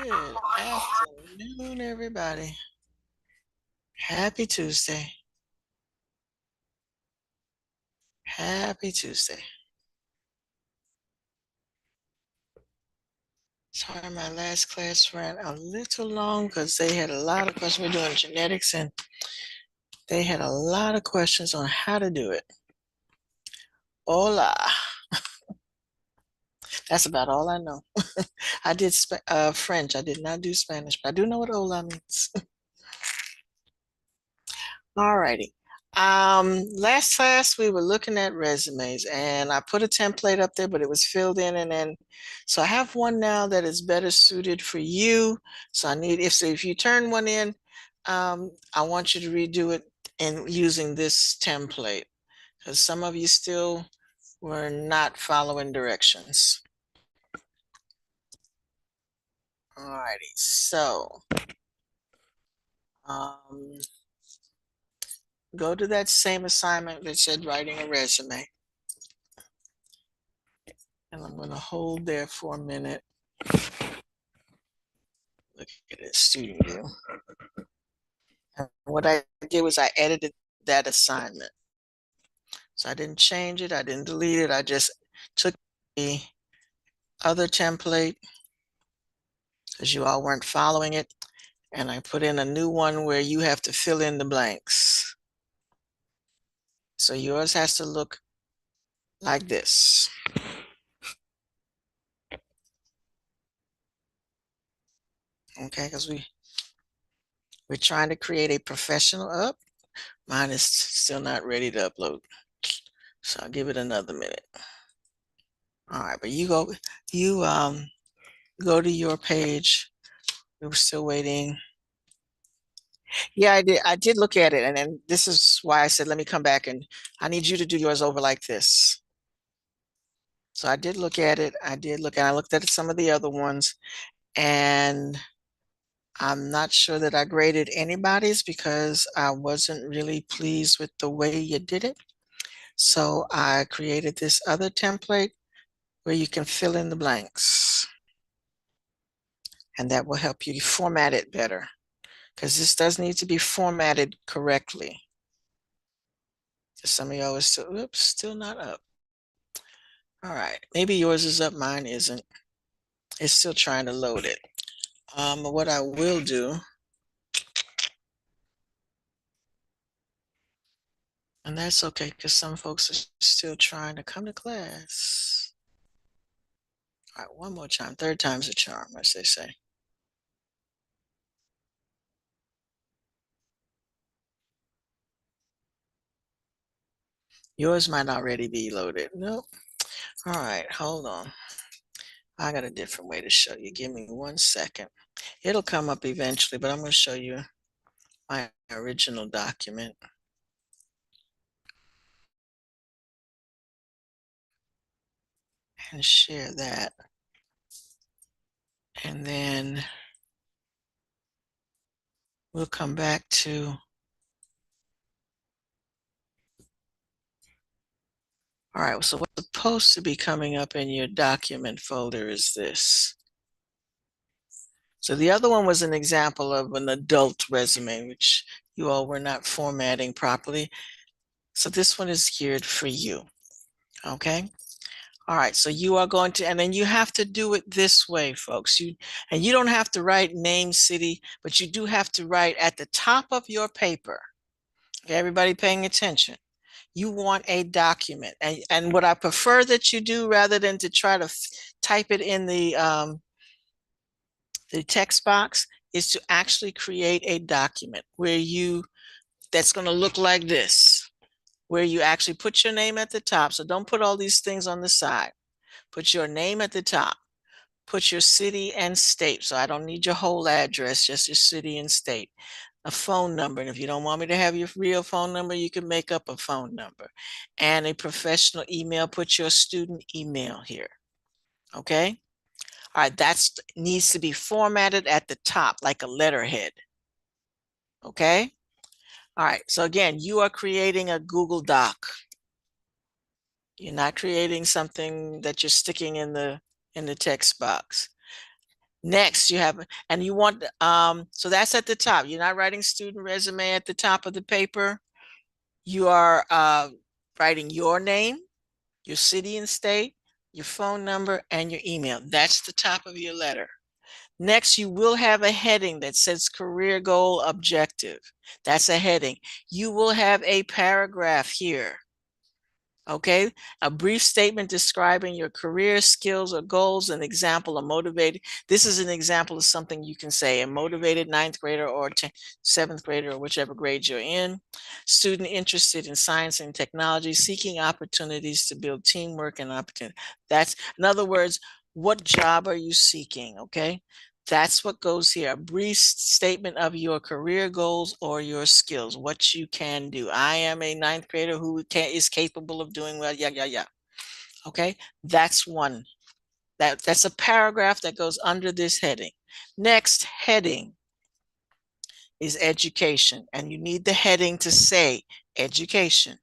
Good afternoon, everybody. Happy Tuesday. Happy Tuesday. Sorry, my last class ran a little long because they had a lot of questions. We're doing genetics and they had a lot of questions on how to do it. Hola. That's about all I know. I did French. I did not do Spanish, but I do know what hola means. All righty. Last class we were looking at resumes and I put a template up there, but it was filled in and then so I have one now that is better suited for you. So I need if you turn one in, I want you to redo it and using this template because some of you still were not following directions. All righty, so um, go to that same assignment that said writing a resume. And I'm going to hold there for a minute. Look at it, student view. And what I did was I edited that assignment. So I didn't change it. I didn't delete it. I just took the other template because you all weren't following it. And I put in a new one where you have to fill in the blanks. So yours has to look like this. Okay, because we're trying to create a professional up. Mine is still not ready to upload. So I'll give it another minute. All right, but you go to your page. We were still waiting. Yeah, I did look at it, and then this is why I said let me come back and I need you to do yours over like this. So I did look at it. I looked at some of the other ones, and I'm not sure that I graded anybody's because I wasn't really pleased with the way you did it. So I created this other template where you can fill in the blanks. And that will help you format it better because this does need to be formatted correctly. Some of y'all are still, oops, still not up. All right, maybe yours is up, mine isn't. It's still trying to load it. What I will do, and that's okay because some folks are still trying to come to class. All right, one more time. Third time's a charm, as they say. Yours might already be loaded. Nope. All right, hold on. I got a different way to show you. Give me 1 second. It'll come up eventually, but I'm going to show you my original document. And share that. And then we'll come back to, all right, so what's supposed to be coming up in your document folder is this. So the other one was an example of an adult resume, which you all were not formatting properly. So this one is geared for you, okay? All right, so you are going to, and then you have to do it this way, folks. And you don't have to write name, city, but you do have to write at the top of your paper. Okay, everybody paying attention. You want a document. And what I prefer that you do rather than to try to type it in the text box is to actually create a document that's going to look like this, where you actually put your name at the top. So don't put all these things on the side. Put your name at the top. Put your city and state. So I don't need your whole address, just your city and state. A phone number. And if you don't want me to have your real phone number, you can make up a phone number. And a professional email. Put your student email here. Okay? All right, that needs to be formatted at the top like a letterhead. Okay? All right, so again, you are creating a Google Doc. You're not creating something that you're sticking in the text box. Next, you have, and you want, so that's at the top. You're not writing student resume at the top of the paper. You are writing your name, your city and state, your phone number, and your email. That's the top of your letter. Next, you will have a heading that says career goal objective. That's a heading. You will have a paragraph here. Okay, a brief statement describing your career skills or goals, an example of motivated. This is an example of something you can say, a motivated ninth grader or seventh grader or whichever grade you're in. Student interested in science and technology, seeking opportunities to build teamwork and opportunity. That's, in other words, what job are you seeking? Okay, that's what goes here. A brief statement of your career goals or your skills, what you can do. I am a ninth grader who is capable of doing well. Yeah. Okay, that's one. That's a paragraph that goes under this heading. Next heading is education, and you need the heading to say education.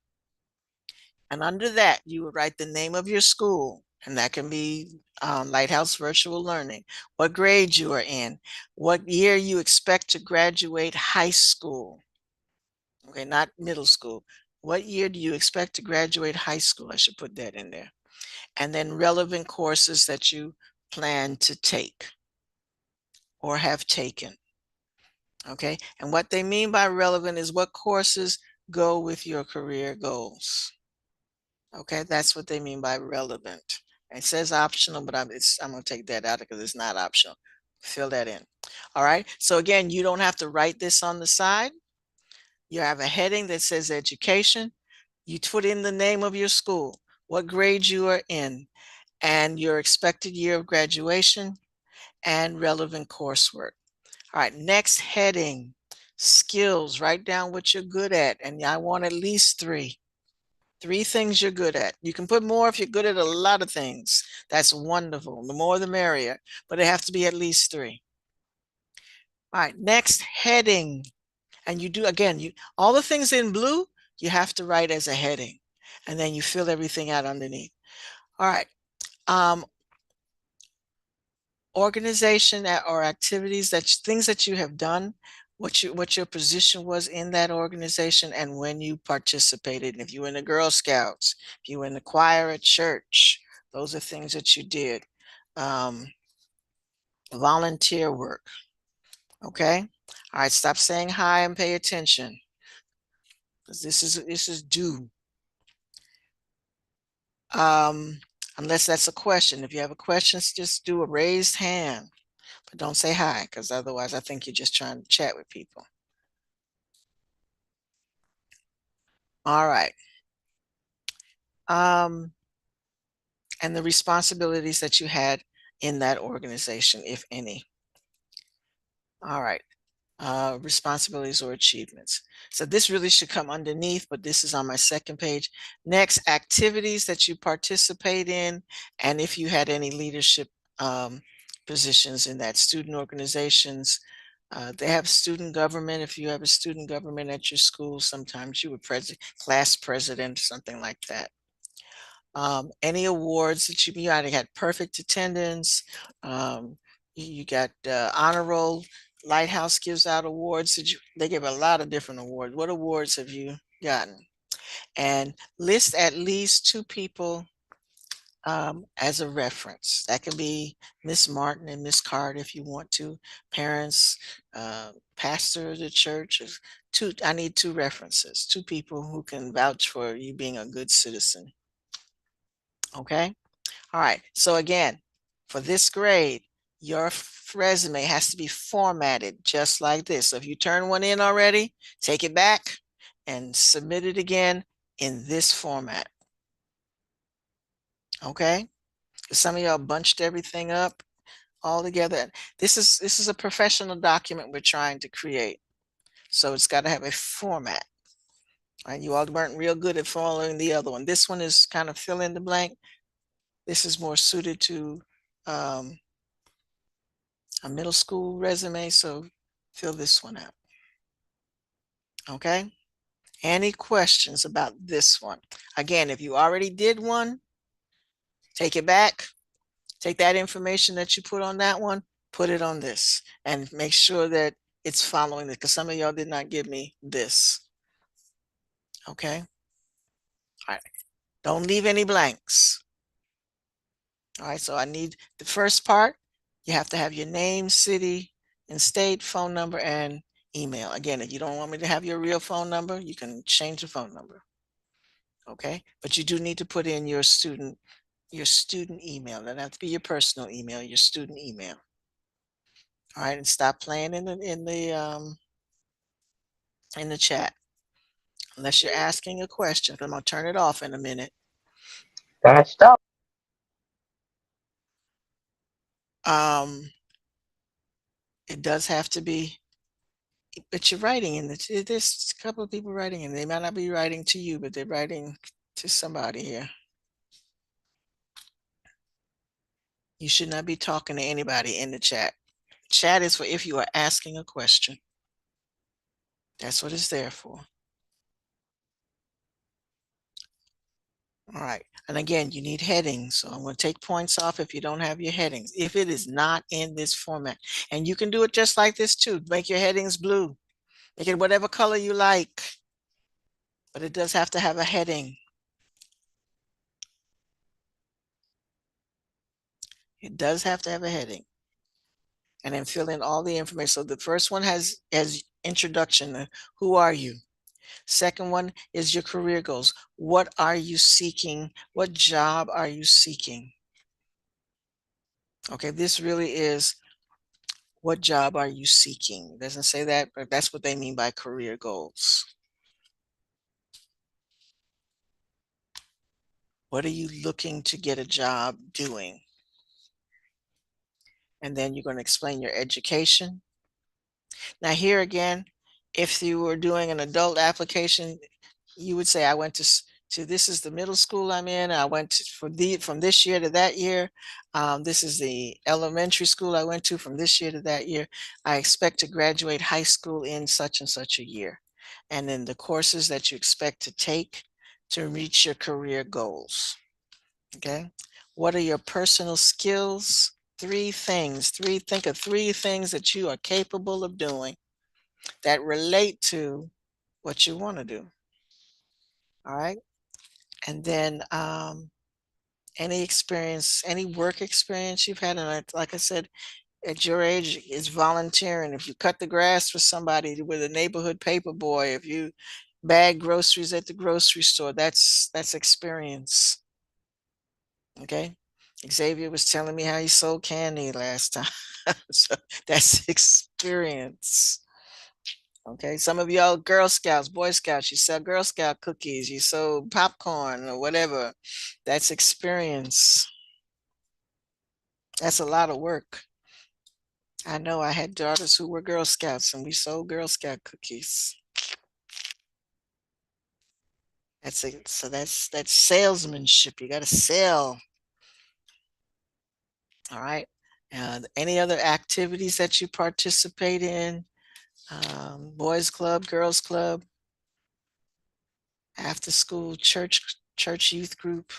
And under that, you would write the name of your school, and that can be Lighthouse Virtual Learning, what grade you are in, what year you expect to graduate high school. Okay, not middle school. What year do you expect to graduate high school? I should put that in there. And then relevant courses that you plan to take or have taken. Okay, and what they mean by relevant is what courses go with your career goals. Okay, that's what they mean by relevant. It says optional, but I'm going to take that out because it's not optional. Fill that in. All right, so again, you don't have to write this on the side. You have a heading that says education. You put in the name of your school, what grade you are in, and your expected year of graduation, and relevant coursework. All right, next heading, skills. Write down what you're good at, and I want at least three. Three things you're good at. You can put more if you're good at a lot of things. That's wonderful. The more the merrier, but it has to be at least three. All right, next heading. And you do, again, all the things in blue, you have to write as a heading. And then you fill everything out underneath. All right. Organization or activities, things that you have done, what your position was in that organization, and when you participated. And if you were in the Girl Scouts, if you were in the choir at church, those are things that you did. Volunteer work. Okay. All right. Stop saying hi and pay attention, because this is due. Unless that's a question. If you have a question, just do a raised hand, but don't say hi, because otherwise I think you're just trying to chat with people. All right. And the responsibilities that you had in that organization, if any. All right. Responsibilities or achievements. So this really should come underneath, but this is on my second page. Next, activities that you participate in, and if you had any leadership positions in that, student organizations. They have student government. If you have a student government at your school, sometimes you were class president, something like that. Any awards that you got, you had perfect attendance. You got honor roll. Lighthouse gives out awards. They give a lot of different awards. What awards have you gotten? And list at least two people as a reference. That can be Miss Martin and Miss Card if you want to. Parents, pastor of the church. I need two references, two people who can vouch for you being a good citizen. Okay. All right. So again, for this grade, your resume has to be formatted just like this. So if you turn one in already, take it back and submit it again in this format. Okay. Some of y'all bunched everything up all together. This is a professional document we're trying to create. So it's got to have a format. Right? You all weren't real good at following the other one. This one is kind of fill in the blank. This is more suited to a middle school resume, so fill this one out. Okay. Any questions about this one? Again, if you already did one, take it back. Take that information that you put on that one, put it on this and make sure that it's following it, because some of y'all did not give me this. Okay. All right. Don't leave any blanks. All right. So I need the first part. You have to have your name, city, and state, phone number, and email. Again, if you don't want me to have your real phone number, you can change the phone number. Okay. But you do need to put in your student email. It doesn't have to be your personal email, your student email. All right. And stop playing in the chat. Unless you're asking a question. I'm gonna turn it off in a minute. That's tough. Um, it does have to be, but you're writing in the, there's a couple of people writing and they might not be writing to you, but they're writing to somebody here. You should not be talking to anybody in the chat. Chat is for if you are asking a question. That's what it's there for. All right. And again, you need headings. So I'm going to take points off if you don't have your headings. If it is not in this format, and you can do it just like this too. Make your headings blue. Make it whatever color you like, but it does have to have a heading. It does have to have a heading. And then fill in all the information. So the first one has introduction. Who are you? Second one is your career goals. What are you seeking? What job are you seeking? Okay, this really is what job are you seeking? It doesn't say that, but that's what they mean by career goals. What are you looking to get a job doing? And then you're going to explain your education. Now here again, if you were doing an adult application, you would say, I went to this is the middle school I'm in. I went from this year to that year. This is the elementary school I went to from this year to that year. I expect to graduate high school in such and such a year. And then the courses that you expect to take to reach your career goals. Okay. What are your personal skills? Think of three things that you are capable of doing that relate to what you want to do. All right. And then any experience, any work experience you've had. And like I said, at your age, it's volunteering. If you cut the grass for somebody with a neighborhood paper boy, if you bag groceries at the grocery store, that's experience. Okay. Xavier was telling me how he sold candy last time. So that's experience. Okay. Some of y'all Girl Scouts, Boy Scouts, you sell Girl Scout cookies, you sold popcorn or whatever. That's experience. That's a lot of work. I know I had daughters who were Girl Scouts and we sold Girl Scout cookies. That's salesmanship. You got to sell. All right. Any other activities that you participate in? Boys club, girls club, after school, church youth group,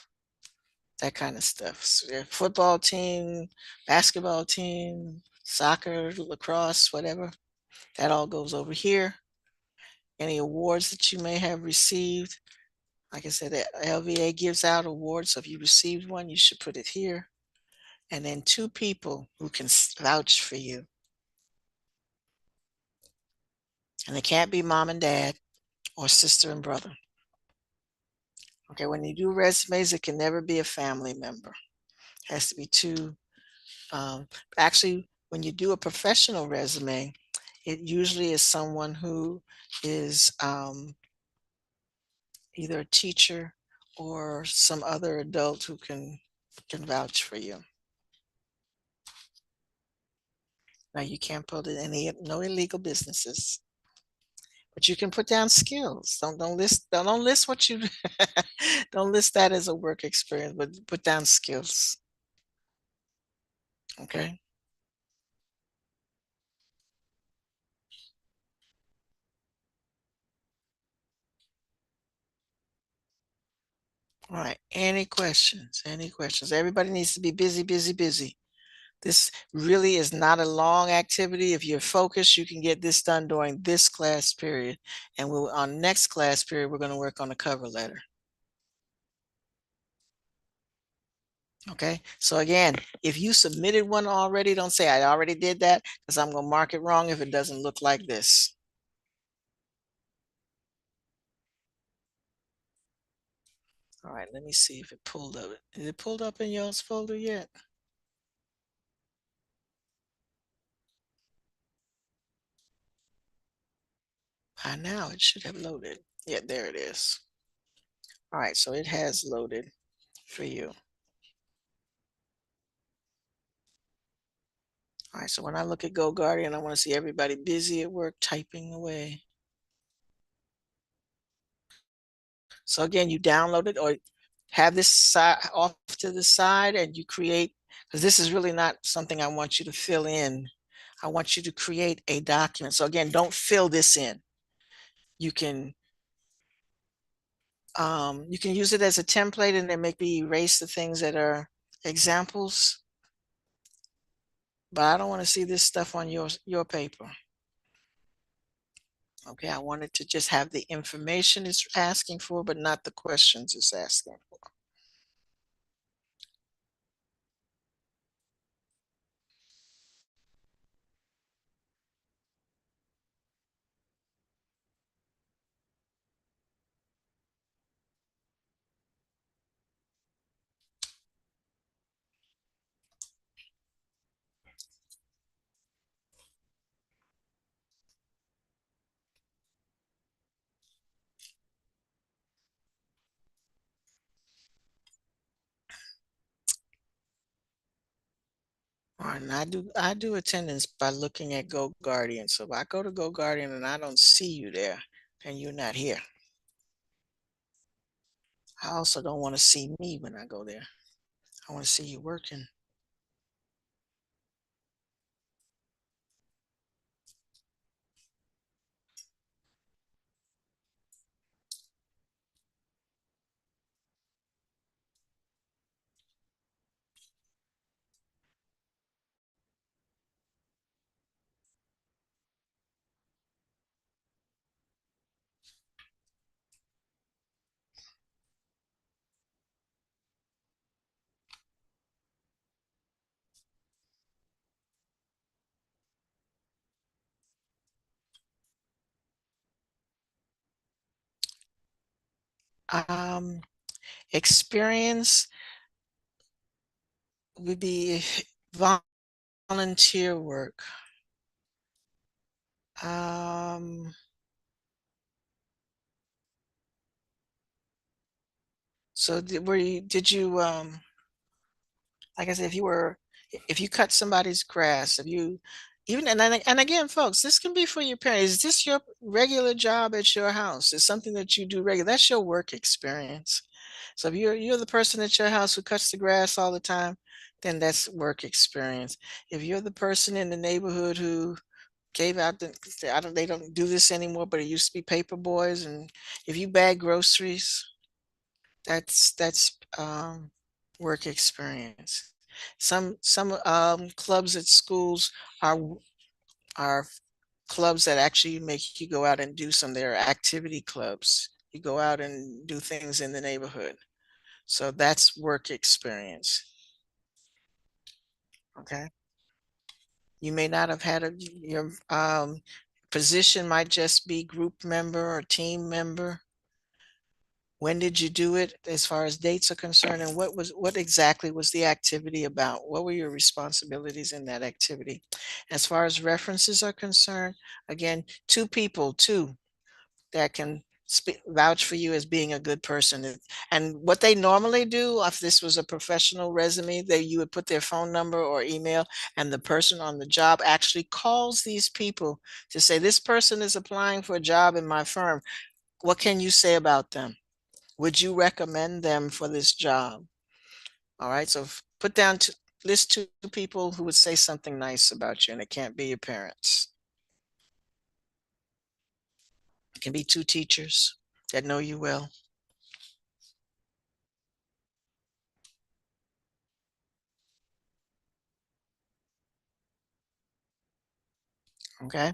that kind of stuff. So, football team, basketball team, soccer, lacrosse, whatever. That all goes over here. Any awards that you may have received. Like I said, the LVA gives out awards. So if you received one, you should put it here. And then two people who can vouch for you. And it can't be mom and dad or sister and brother. Okay, when you do resumes, it can never be a family member. It has to be two. Actually, when you do a professional resume, it usually is someone who is either a teacher or some other adult who can vouch for you. Now you can't put in no illegal businesses, but you can put down skills. Don't list what you don't list that as a work experience, but put down skills. Okay. All right. Any questions? Any questions? Everybody needs to be busy, busy, busy. This really is not a long activity. If you're focused, you can get this done during this class period. And we'll, on next class period, we're going to work on a cover letter. Okay, so again, if you submitted one already, don't say I already did that, because I'm going to mark it wrong if it doesn't look like this. All right, let me see if it pulled up. Is it pulled up in y'all's folder yet? By now it should have loaded. Yeah, there it is. All right, so it has loaded for you. All right, so when I look at GoGuardian, I want to see everybody busy at work typing away. So again, you download it or have this side off to the side and you create, because this is really not something I want you to fill in. I want you to create a document. So again, don't fill this in. You can use it as a template and then maybe erase the things that are examples. But I don't want to see this stuff on your paper. Okay, I wanted to just have the information it's asking for, but not the questions it's asking for. All right, and I do attendance by looking at GoGuardian. So if I go to GoGuardian and I don't see you there, then you're not here. I also don't want to see me when I go there. I want to see you working. Um, Experience would be volunteer work. Um, so did you like I said, if you cut somebody's grass, if you even and again, folks, this can be for your parents. Is this your regular job at your house? It's something that you do regular. That's your work experience. So if you're the person at your house who cuts the grass all the time, then that's work experience. If you're the person in the neighborhood who gave out I don't they don't do this anymore, but it used to be paper boys, and if you bag groceries, that's work experience. Some clubs at schools are are clubs that actually make you go out and do some. Their activity clubs. You go out and do things in the neighborhood. So that's work experience. Okay. You may not have had your position might just be group member or team member. When did you do it as far as dates are concerned, and what exactly was the activity about? What were your responsibilities in that activity? As far as references are concerned, again, two that can vouch for you as being a good person. And what they normally do, if this was a professional resume, you would put their phone number or email, and the person on the job actually calls these people to say, this person is applying for a job in my firm. What can you say about them? Would you recommend them for this job? All right, so put down list two people who would say something nice about you, and it can't be your parents. It can be two teachers that know you well. Okay.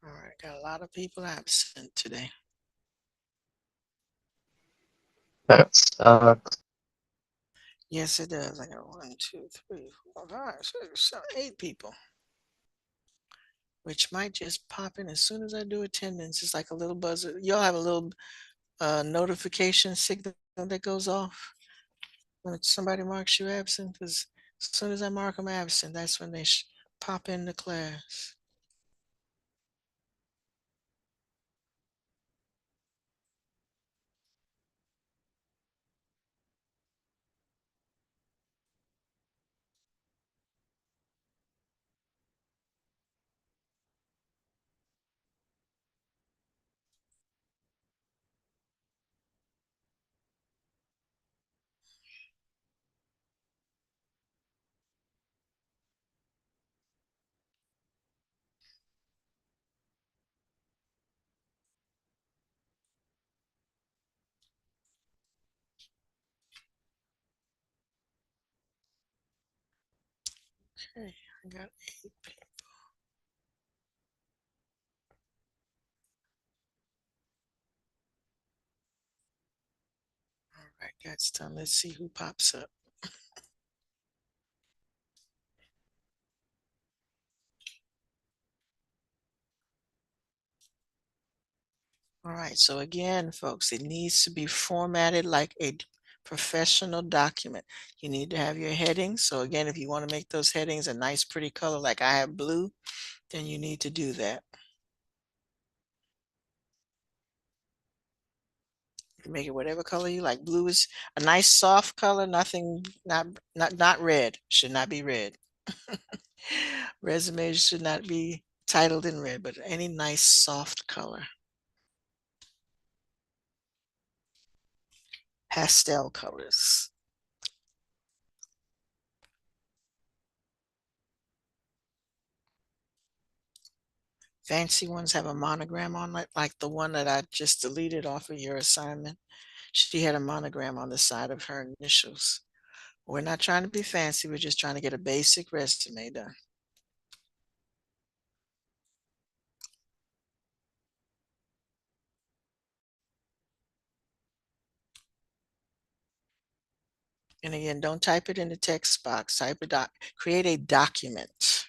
All right. Got a lot of people absent today. That sucks. Yes, it does. I got 1, 2, 3, 4, 5, 6, 7, 8 people, which might just pop in as soon as I do attendance. It's like a little buzzer. You'll have a little notification signal that goes off when somebody marks you absent. Because as soon as I mark them absent, that's when they pop into class. Okay, I got 8 people. All right, that's done. Let's see who pops up. All right, so again, folks, it needs to be formatted like a professional document. You need to have your headings. So again, if you want to make those headings a nice, pretty color like I have blue, then you need to do that. You can make it whatever color you like. Blue is a nice soft color, nothing, not red. Should not be red. Resumes should not be titled in red, but any nice soft color. Pastel colors. Fancy ones have a monogram on it, like the one that I just deleted off of your assignment. She had a monogram on the side of her initials. We're not trying to be fancy, we're just trying to get a basic resume done. And again, don't type it in the text box. Create a document.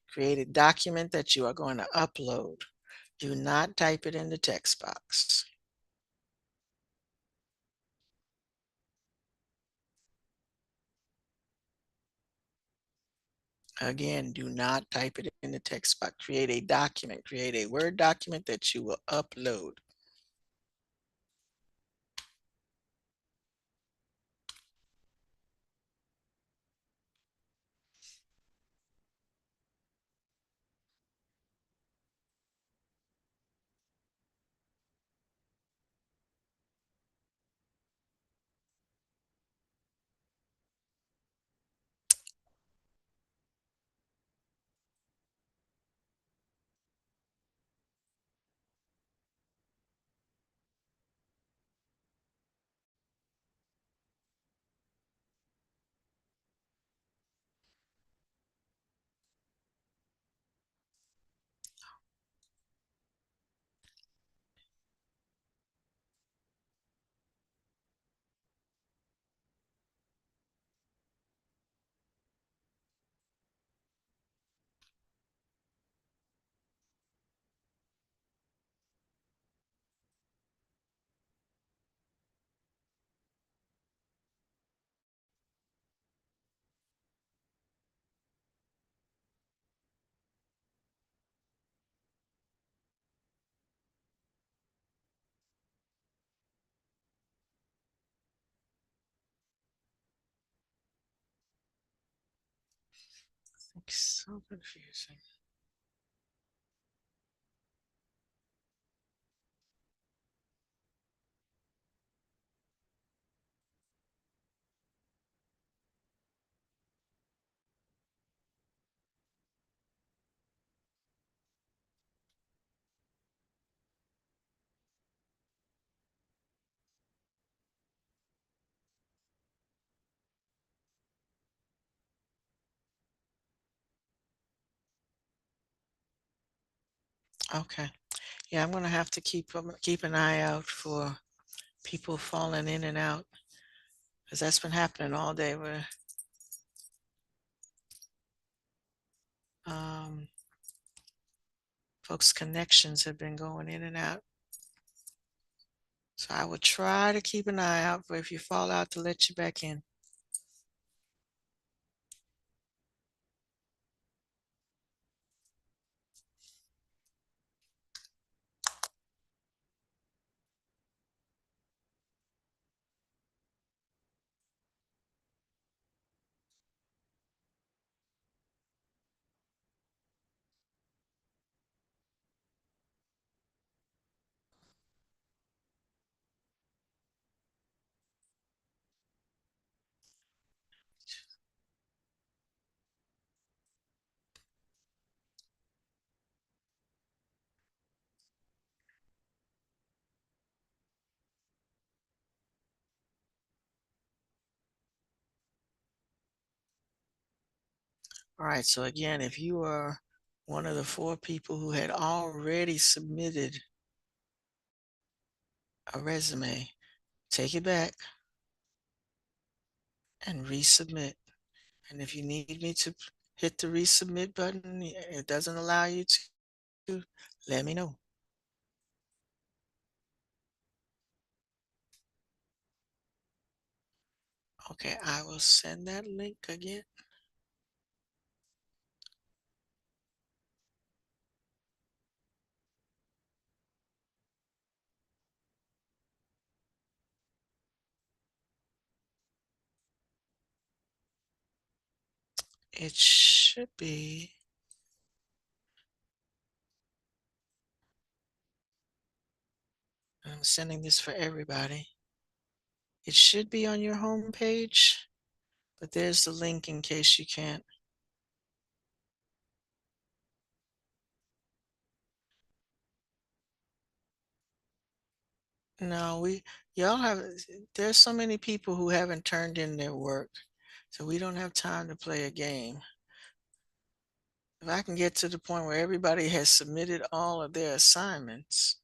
Create a document that you are going to upload. Do not type it in the text box. Again, do not type it in the text box. Create a document. Create a Word document that you will upload. So confusing. Okay. Yeah, I'm gonna have to keep an eye out for people falling in and out because that's been happening all day where um, folks' connections have been going in and out. So I will try to keep an eye out for if you fall out to let you back in. All right. So again, if you are one of the 4 people who had already submitted a resume, take it back and resubmit. And if you need me to hit the resubmit button, it doesn't allow you to, let me know. Okay, I will send that link again. It should be. I'm sending this for everybody. It should be on your home page, but there's the link in case you can't. No, y'all have, there's so many people who haven't turned in their work, so we don't have time to play a game. If I can get to the point where everybody has submitted all of their assignments,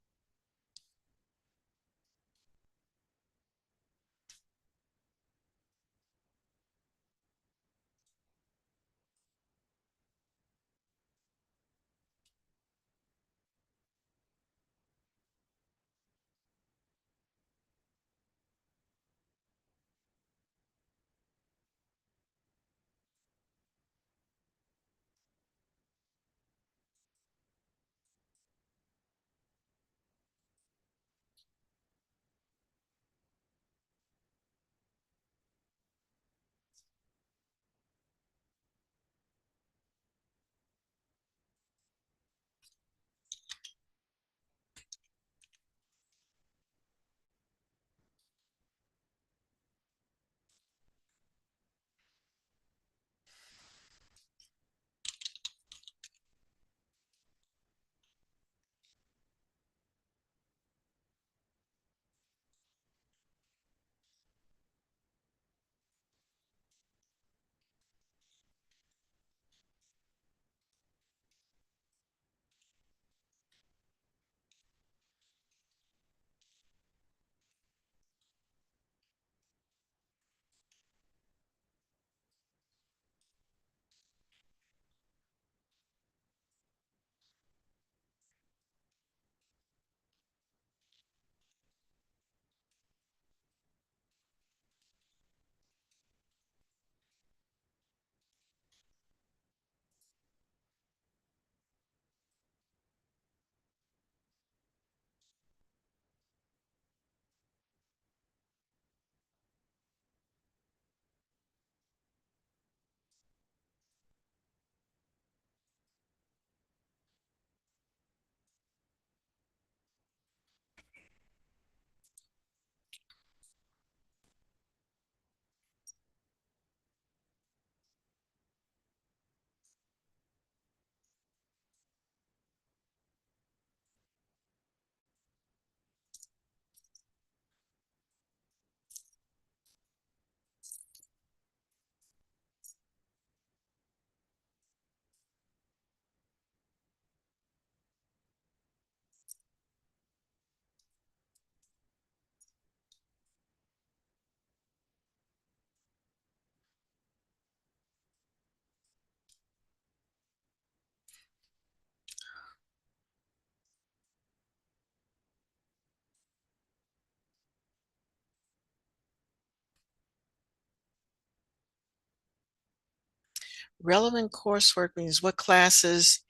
relevant coursework means what classes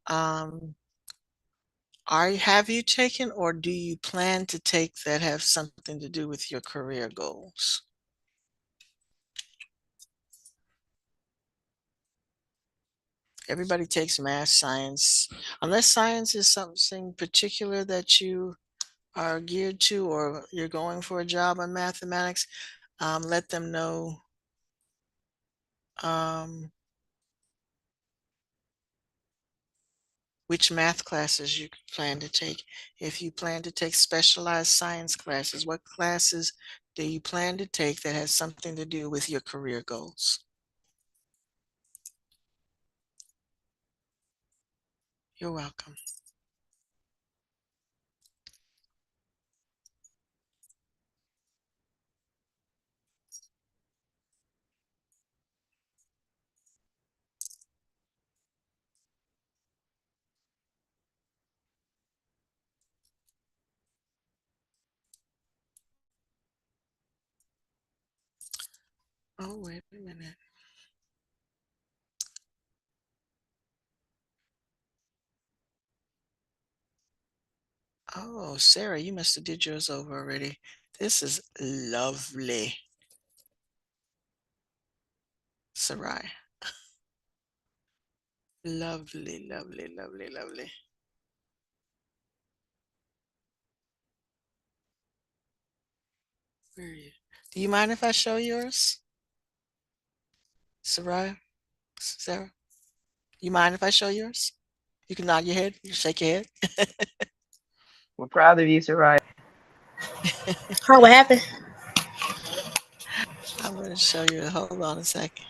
have you taken or do you plan to take that have something to do with your career goals? Everybody takes math, science, unless science is something particular that you are geared to or you're going for a job on mathematics. Let them know which math classes you plan to take. If you plan to take specialized science classes, what classes do you plan to take that has something to do with your career goals? You're welcome. Oh, wait a minute. Oh, Sarah, you must have did yours over already. This is lovely. Sarai. Lovely, lovely, lovely, lovely. Where are you? Do you mind if I show yours? Sarai? Sarah? You mind if I show yours? You can nod your head, you shake your head. We're proud of you, Soraya. Huh, what happened? I'm going to show you. Hold on a second.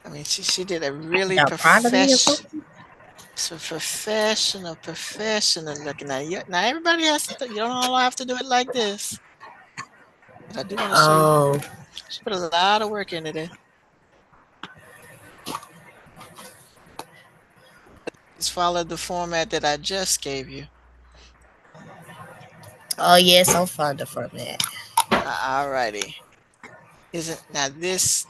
I mean, she did a really Y'all proud of me or something? professional looking. Now everybody has to. You don't all have to do it like this. But I do want to show you. Oh, She put a lot of work into this. Just followed the format that I just gave you. oh yes, I'm fond of format. All righty. Isn't now this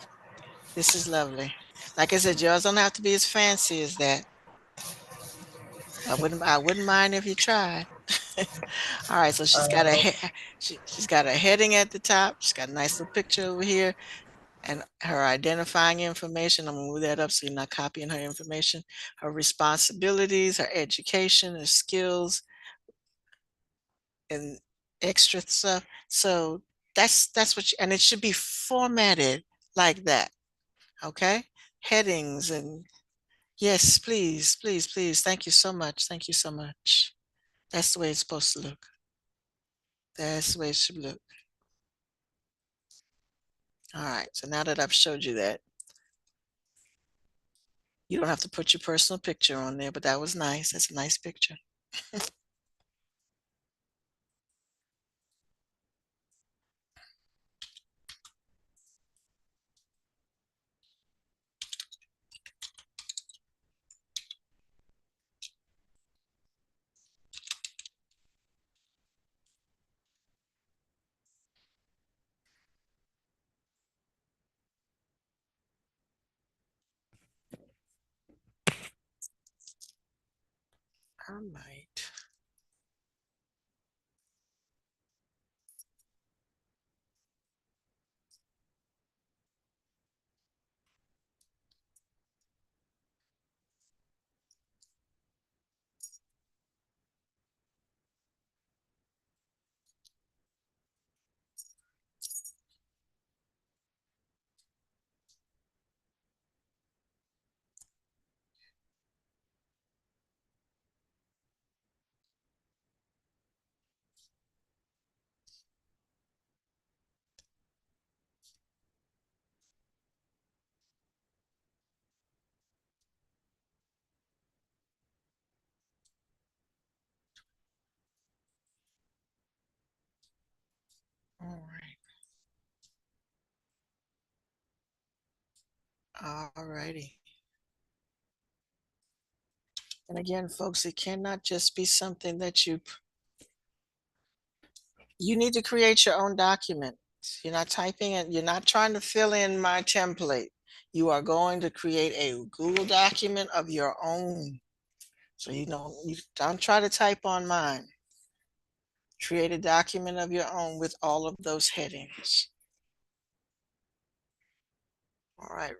is lovely. Like I said, yours don't have to be as fancy as that. I wouldn't mind if you tried. All right, so Uh, she's got a heading at the top. She's got a nice little picture over here and her identifying information. I'm gonna move that up so you're not copying her information. Her responsibilities, her education, her skills, and extra stuff. So that's what and it should be formatted like that. Okay? Headings and yes, please, please, please. Thank you so much. Thank you so much. That's the way it's supposed to look. That's the way it should look. All right. So now that I've showed you that, you don't have to put your personal picture on there, but that was nice. That's a nice picture. I might. All right. All righty. And again, folks, it cannot just be something that you need to create your own document. You're not typing it. You're not trying to fill in my template. You are going to create a Google document of your own. So you don't try to type on mine. Create a document of your own with all of those headings. All right.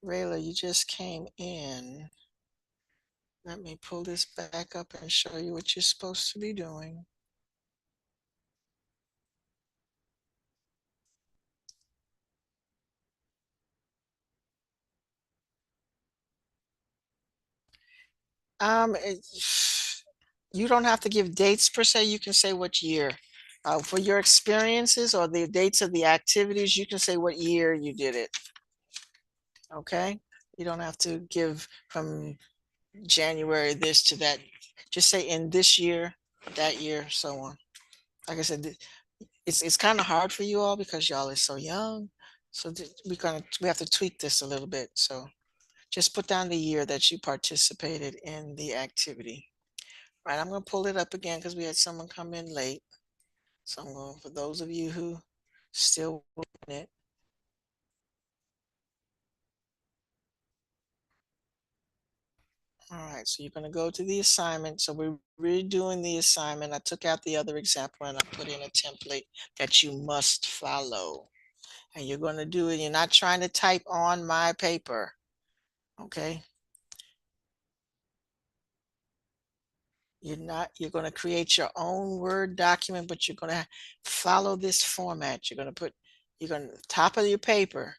Rayla, you just came in. Let me pull this back up and show you what you're supposed to be doing. You don't have to give dates per se. You can say what year. For your experiences or the dates of the activities, you can say what year you did it. Okay? You don't have to give from January this to that. Just say in this year, that year, so on. Like I said, it's kind of hard for you all because y'all are so young. So we have to tweak this a little bit. So just put down the year that you participated in the activity. Right, I'm going to pull it up again because we had someone come in late. So I'm going, for those of you who still want it. All right, so you're going to go to the assignment. So we're redoing the assignment. I took out the other example and I put in a template that you must follow. And you're going to do it. You're not trying to type on my paper. Okay. You're going to create your own Word document, but you're going to follow this format. Top of your paper,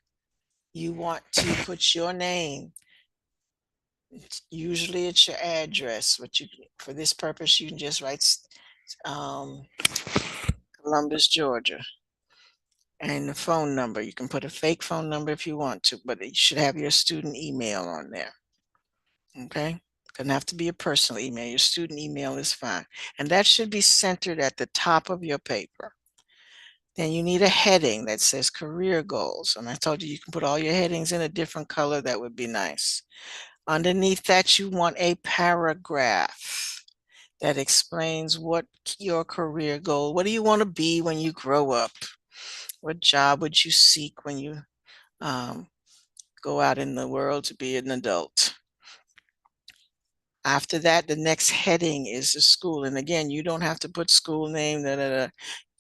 you want to put your name. Usually it's your address, but for this purpose, you can just write Columbus, Georgia. And the phone number, you can put a fake phone number if you want to, but you should have your student email on there. Okay? Doesn't have to be a personal email. Your student email is fine. And that should be centered at the top of your paper. Then you need a heading that says career goals. And I told you can put all your headings in a different color. That would be nice. Underneath that, you want a paragraph that explains what your career goal, what do you want to be when you grow up? What job would you seek when you go out in the world to be an adult? After that, the next heading is the school. And again, you don't have to put school name,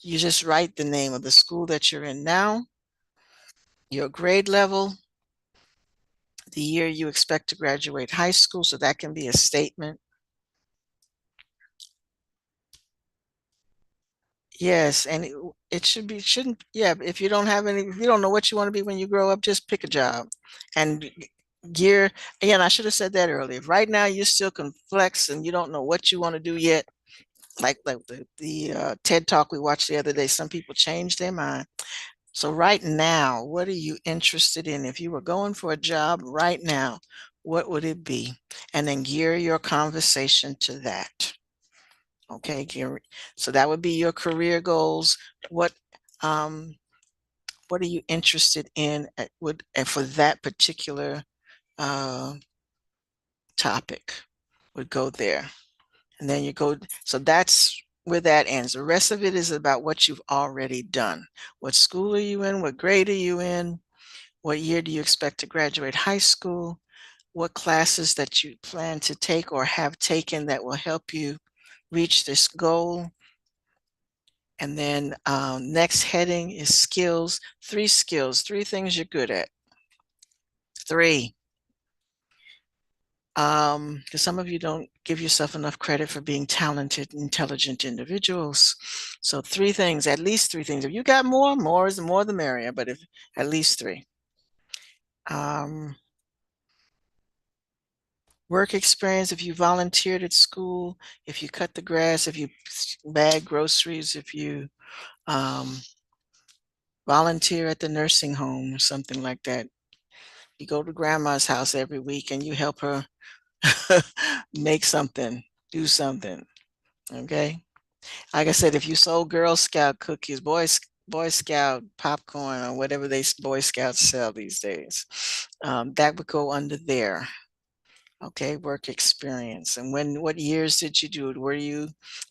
You just write the name of the school that you're in now, your grade level, the year you expect to graduate high school. So that can be a statement. Yes, and it shouldn't, yeah, if you don't know what you want to be when you grow up, just pick a job. And gear, again, I should have said that earlier. Right now, you're still complex and you don't know what you want to do yet. Like the TED Talk we watched the other day, some people change their mind. So right now, what are you interested in? If you were going for a job right now, what would it be? And then gear your conversation to that. Okay, Gary. So that would be your career goals. What are you interested in for that particular topic would go there. And then you go, so that's where that ends. The rest of it is about what you've already done. What school are you in? What grade are you in? What year do you expect to graduate high school? What classes that you plan to take or have taken that will help you reach this goal? And then next heading is skills. 3 skills, 3 things you're good at. 3. Because some of you don't give yourself enough credit for being talented, intelligent individuals. So 3 things, at least 3 things. If you got more is more the merrier, but if at least 3. Work experience, if you volunteered at school, if you cut the grass, if you bag groceries, if you volunteer at the nursing home or something like that. You go to grandma's house every week and you help her make something, do something. Okay. Like I said, if you sold Girl Scout cookies, Boy Scout popcorn, or whatever Boy Scouts sell these days, that would go under there. Okay, work experience. And what years did you do it?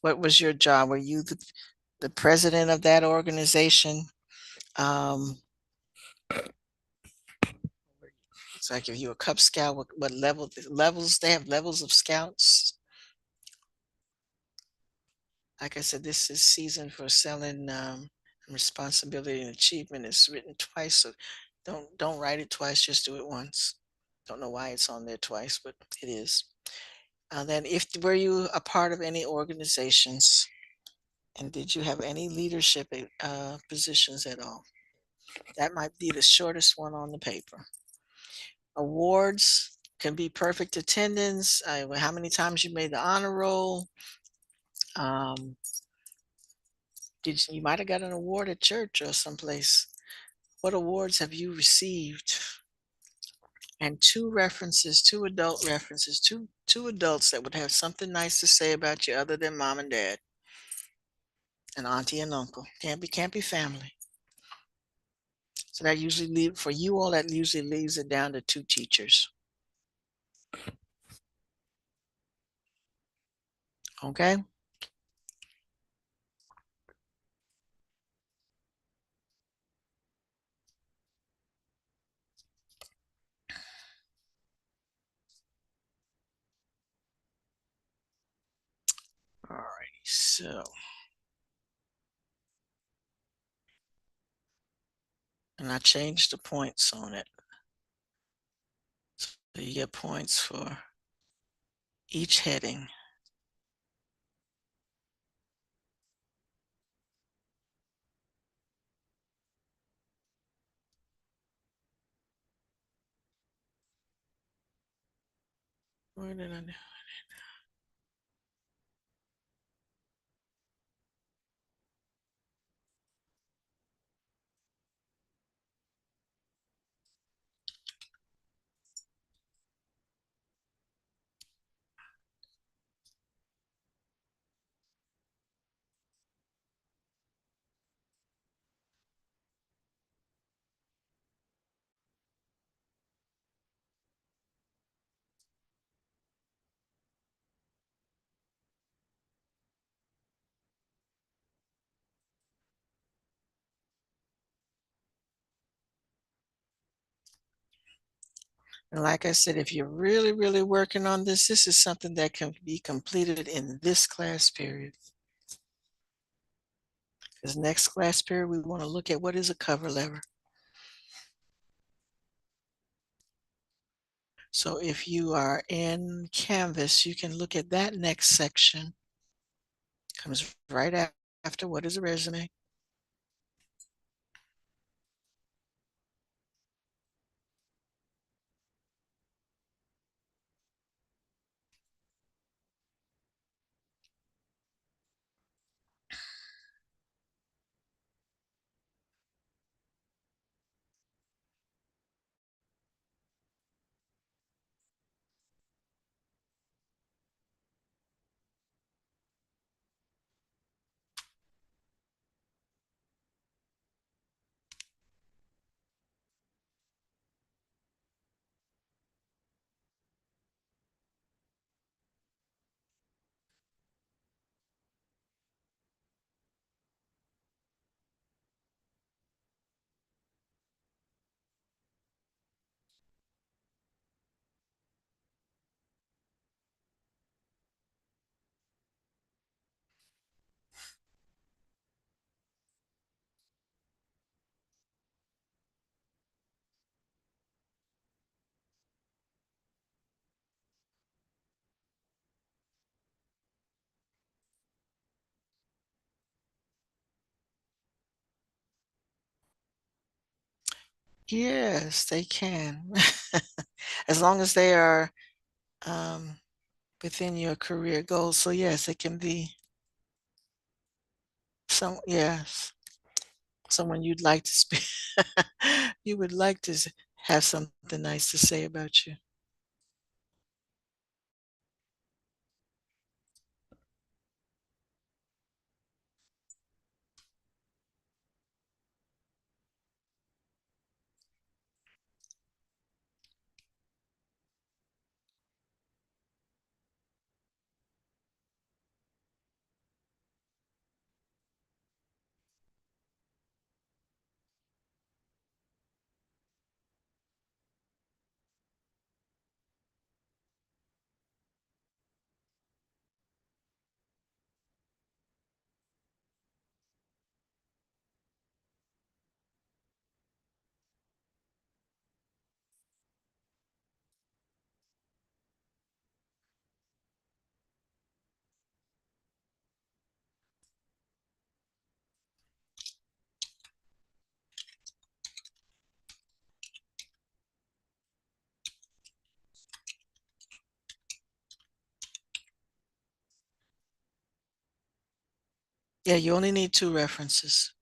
What was your job? Were you the president of that organization? Um, it's like if you're a Cub Scout, what levels, they have levels of scouts. Like I said, this is season for selling responsibility and achievement. It's written twice, so don't write it twice, just do it once. Don't know why it's on there twice, but it is. Then if were you a part of any organizations and did you have any leadership positions at all? That might be the shortest one on the paper. Awards can be perfect attendance, how many times you made the honor roll. Um, you might have got an award at church or someplace. What awards have you received? And two adult references, two adults that would have something nice to say about you other than mom and dad and auntie and uncle. Can't be family. So that usually for you all, that usually leaves it down to two teachers. Okay. All righty. So, and I changed the points on it. So you get points for each heading. Where did I do? And like I said, if you're really, really working on this, this is something that can be completed in this class period. Because next class period, we want to look at what is a cover letter. So if you are in Canvas, you can look at that next section. Comes right after what is a resume. Yes, they can. As long as they are um, within your career goals. So yes, it can be yes, someone you'd like to speak. You would like to have something nice to say about you. Yeah, you only need 2 references.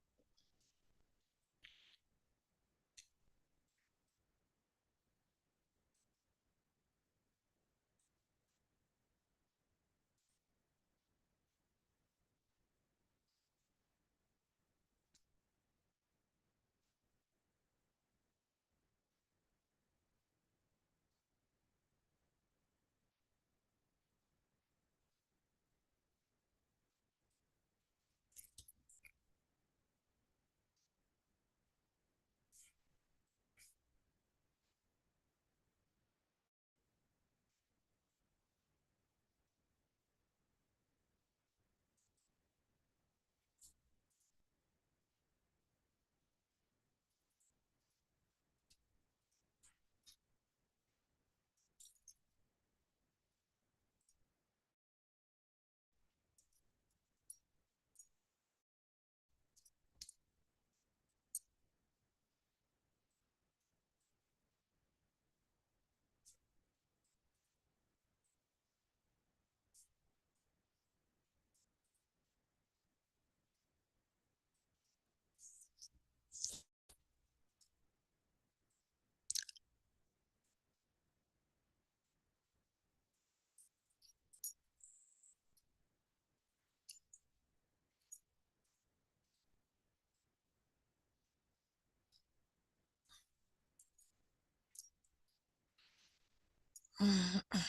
Mhm.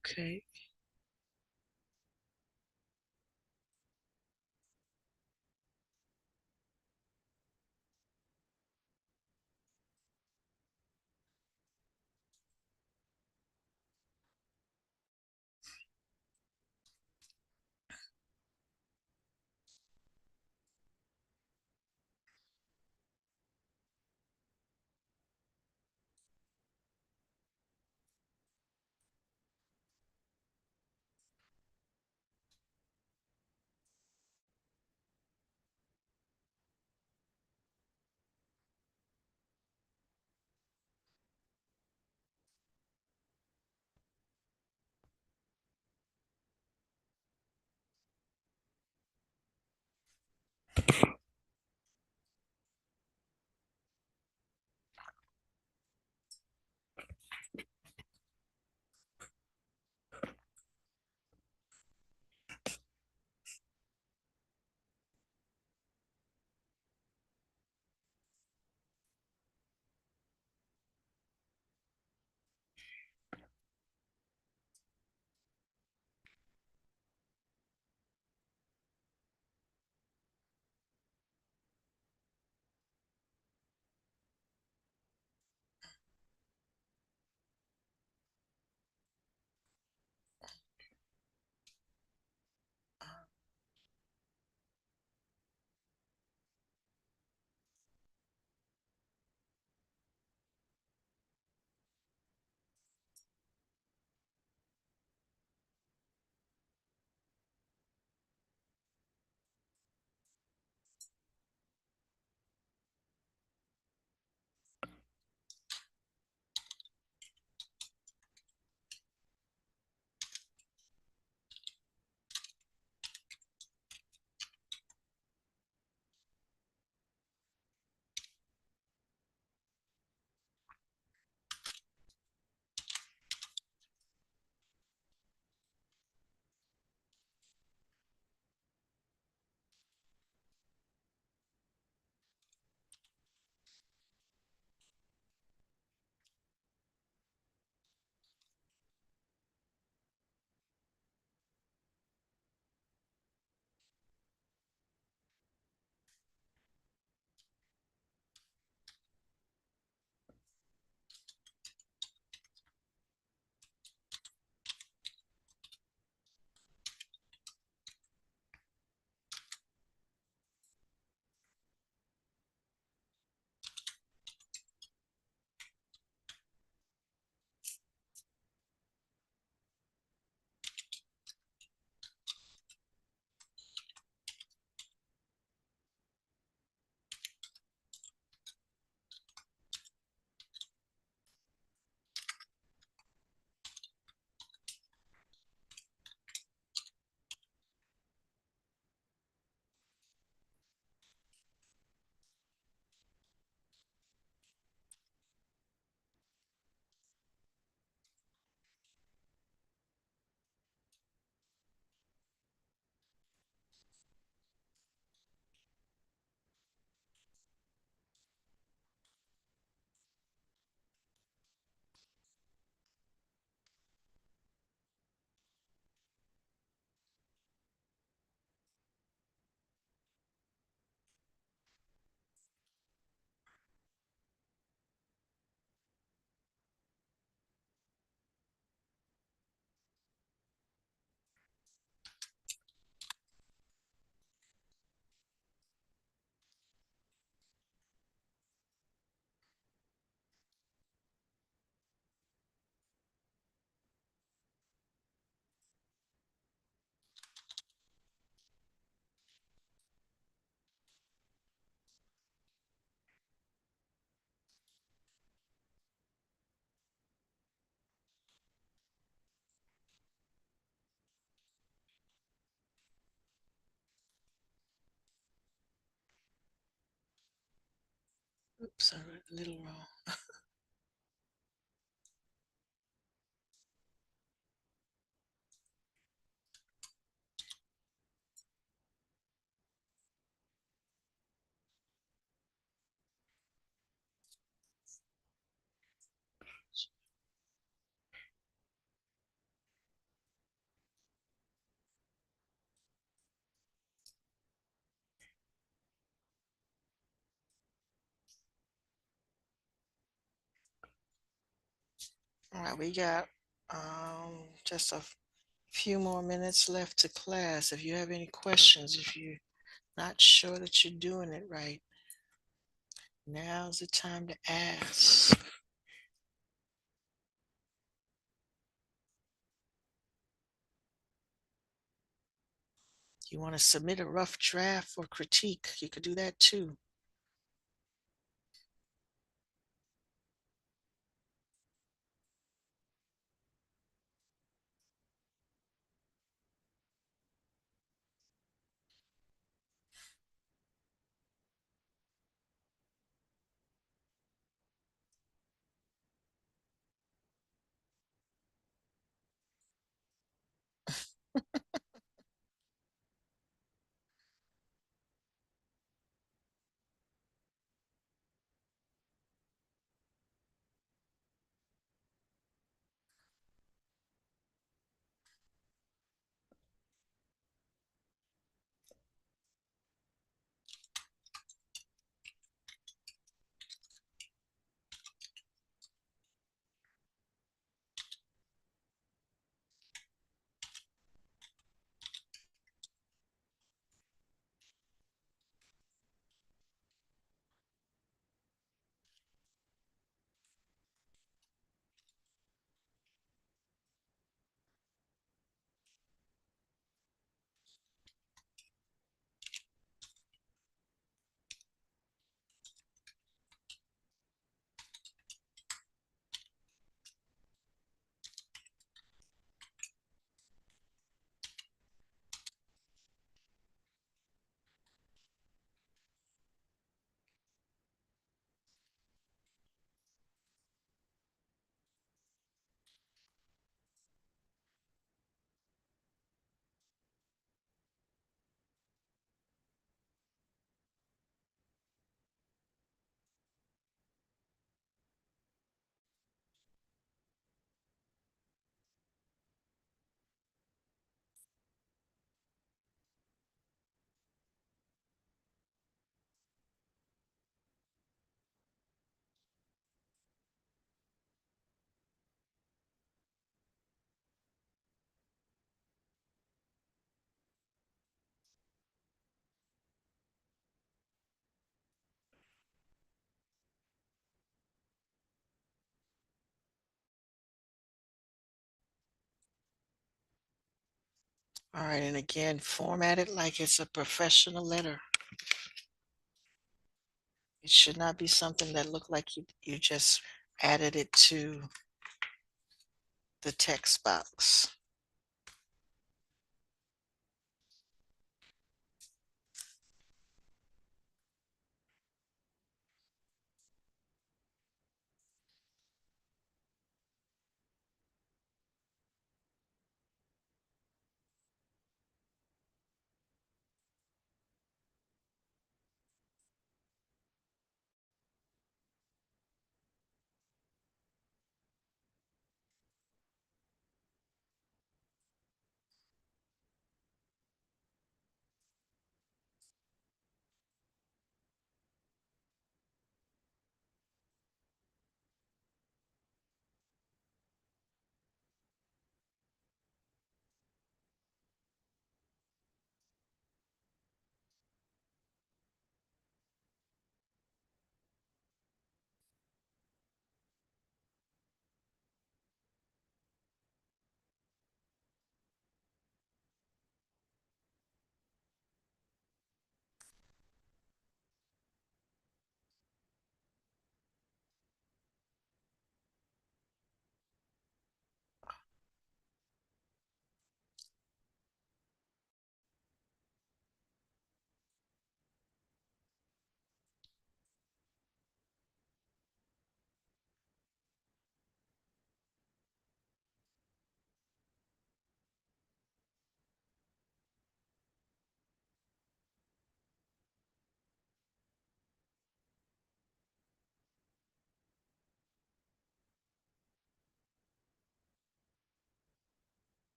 Okay. Oops, I wrote a little wrong. All right, we got just a few more minutes left to class. If you have any questions, if you're not sure that you're doing it right, now's the time to ask. You want to submit a rough draft or critique, you could do that too. All right, and again, format it like it's a professional letter. It should not be something that looked like you just added it to the text box.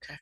Okay.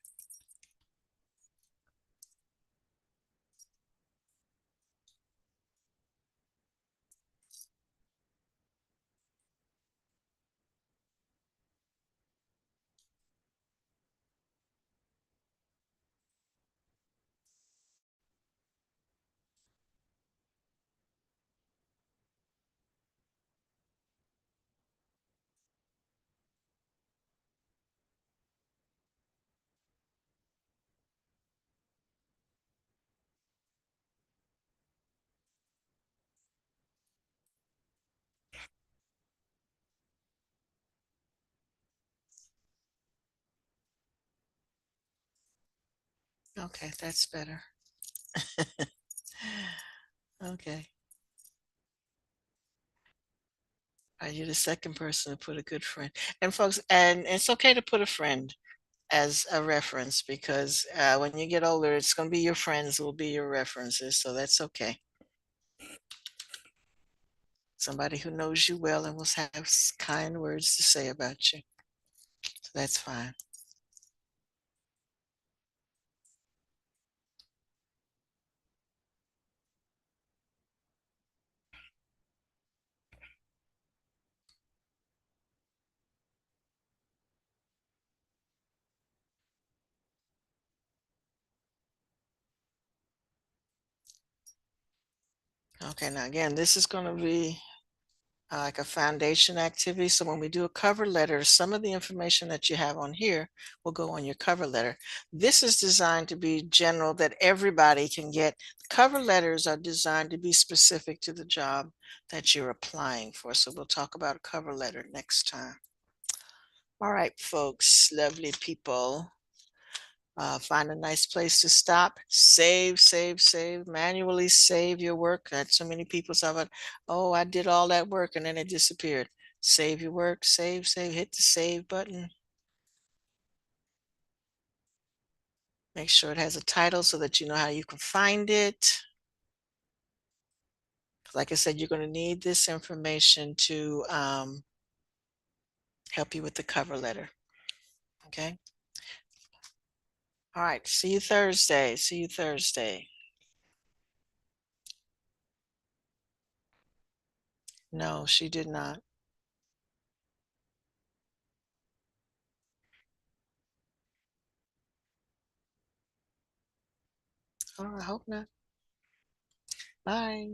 Okay, that's better. Okay. You're the second person to put a good friend. And folks, and it's okay to put a friend as a reference because when you get older, it's going to be your friends will be your references. So that's okay. Somebody who knows you well and will have kind words to say about you. So that's fine. Okay, now again, this is going to be like a foundation activity. So when we do a cover letter, some of the information that you have on here will go on your cover letter. This is designed to be general that everybody can get. Cover letters are designed to be specific to the job that you're applying for. So we'll talk about a cover letter next time. All right, folks, lovely people. Find a nice place to stop, save, manually save your work. I had so many people talk about, oh, I did all that work and then it disappeared. Save your work, save, hit the save button. Make sure it has a title so that you know how you can find it. Like I said, you're going to need this information to help you with the cover letter. Okay. All right. See you Thursday. See you Thursday. No, she did not. Oh, I hope not. Bye.